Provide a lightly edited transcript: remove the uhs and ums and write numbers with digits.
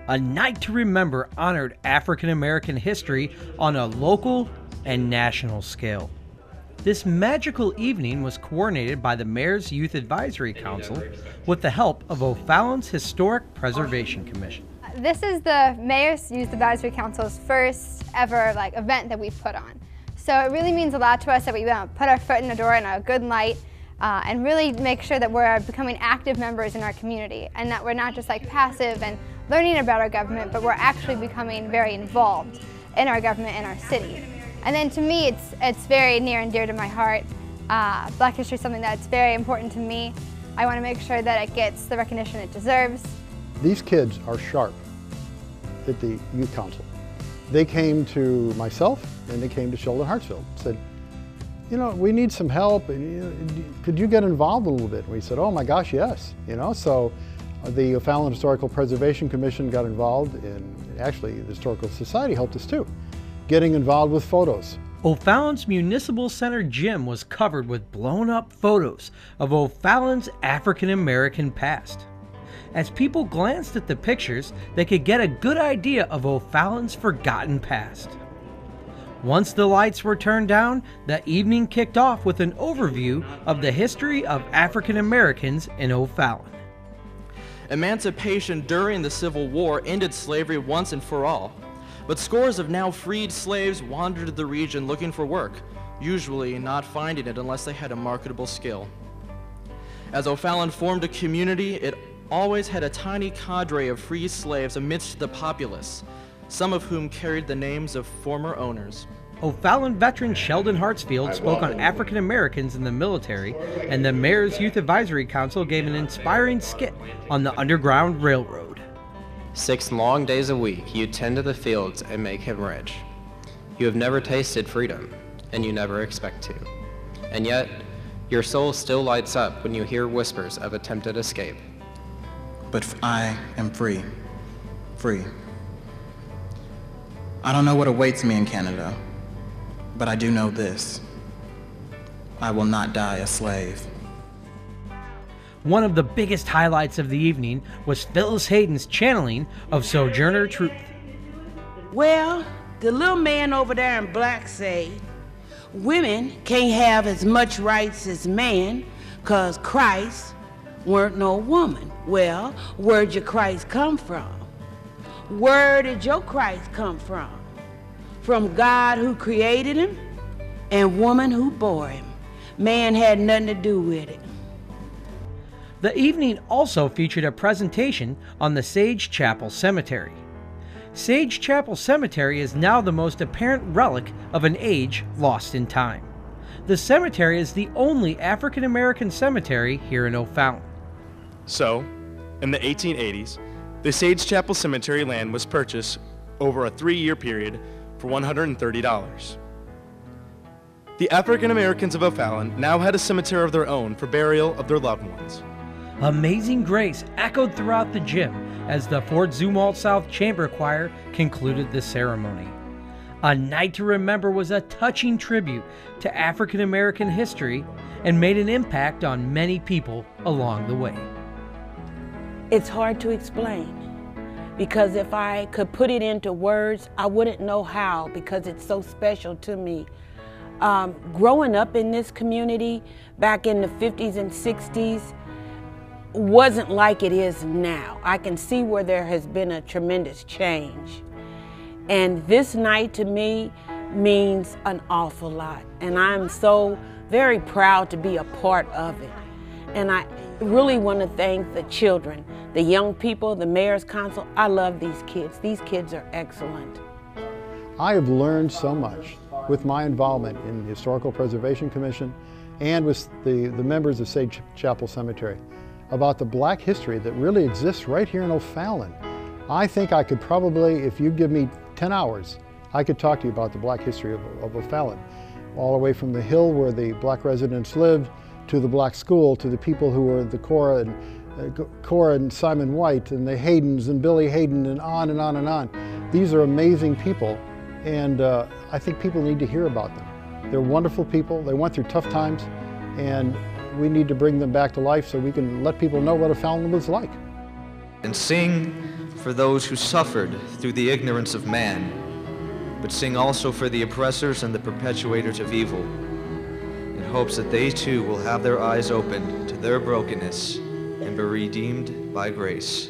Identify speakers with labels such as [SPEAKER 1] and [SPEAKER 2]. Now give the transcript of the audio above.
[SPEAKER 1] A Night to Remember honored African American history on a local and national scale. This magical evening was coordinated by the Mayor's Youth Advisory Council with the help of O'Fallon's Historic Preservation Commission.
[SPEAKER 2] This is the Mayor's Youth Advisory Council's first ever event that we've put on. So it really means a lot to us that we put our foot in the door in a good light and really make sure that we're becoming active members in our community and that we're not just passive and learning about our government, but we're actually becoming very involved in our government and our city. And then to me, it's very near and dear to my heart. Black history is something that's very important to me. I want to make sure that it gets the recognition it deserves.
[SPEAKER 3] These kids are sharp at the Youth Council. They came to myself and they came to Sheldon Hartsfield and said, you know, we need some help. And, could you get involved a little bit? And we said, oh my gosh, yes. So the O'Fallon Historical Preservation Commission got involved, and actually the Historical Society helped us too, getting involved with photos.
[SPEAKER 1] O'Fallon's Municipal Center gym was covered with blown-up photos of O'Fallon's African American past. As people glanced at the pictures, they could get a good idea of O'Fallon's forgotten past. Once the lights were turned down, the evening kicked off with an overview of the history of African Americans in O'Fallon.
[SPEAKER 4] Emancipation during the Civil War ended slavery once and for all, but scores of now freed slaves wandered the region looking for work, usually not finding it unless they had a marketable skill. As O'Fallon formed a community, it always had a tiny cadre of free slaves amidst the populace, some of whom carried the names of former owners.
[SPEAKER 1] O'Fallon veteran Sheldon Hartsfield spoke on African Americans in the military, and the Mayor's Youth Advisory Council gave an inspiring skit on the Underground Railroad.
[SPEAKER 5] 6 long days a week you tend to the fields and make him rich. You have never tasted freedom, and you never expect to. And yet, your soul still lights up when you hear whispers of attempted escape.
[SPEAKER 6] But I am free. Free. I don't know what awaits me in Canada, but I do know this. I will not die a slave.
[SPEAKER 1] One of the biggest highlights of the evening was Phyllis Hayden's channeling of Sojourner truth.
[SPEAKER 7] Well, the little man over there in black say, women can't have as much rights as man because Christ weren't no woman. Well, where'd your Christ come from? Where did your Christ come from? From God who created him and woman who bore him. Man had nothing to do with it.
[SPEAKER 1] The evening also featured a presentation on the Sage Chapel Cemetery. Sage Chapel Cemetery is now the most apparent relic of an age lost in time. The cemetery is the only African American cemetery here in O'Fallon.
[SPEAKER 8] So, in the 1880s, the Sage Chapel Cemetery land was purchased over a 3-year period for $130. The African Americans of O'Fallon now had a cemetery of their own for burial of their loved ones.
[SPEAKER 1] Amazing Grace echoed throughout the gym as the Fort Zumwalt South Chamber Choir concluded the ceremony. A Night to Remember was a touching tribute to African American history and made an impact on many people along the way.
[SPEAKER 7] It's hard to explain because if I could put it into words, I wouldn't know how because it's so special to me. Growing up in this community back in the 50s and 60s wasn't like it is now. I can see where there has been a tremendous change. And this night to me means an awful lot. And I'm so very proud to be a part of it. And I really want to thank the children, the young people, the Mayor's Council. I love these kids. These kids are excellent.
[SPEAKER 3] I have learned so much with my involvement in the Historical Preservation Commission and with the members of Sage Chapel Cemetery about the black history that really exists right here in O'Fallon. I think I could probably, if you give me 10 hours, I could talk to you about the black history of O'Fallon, all the way from the hill where the black residents lived, to the black school, to the people who were the Cora and Simon White, and the Haydens and Billy Hayden, and on and on and on. These are amazing people, and I think people need to hear about them. They're wonderful people. They went through tough times, and we need to bring them back to life so we can let people know what O'Fallon was like.
[SPEAKER 9] And sing for those who suffered through the ignorance of man, but sing also for the oppressors and the perpetuators of evil, in hopes that they too will have their eyes opened to their brokenness and be redeemed by grace.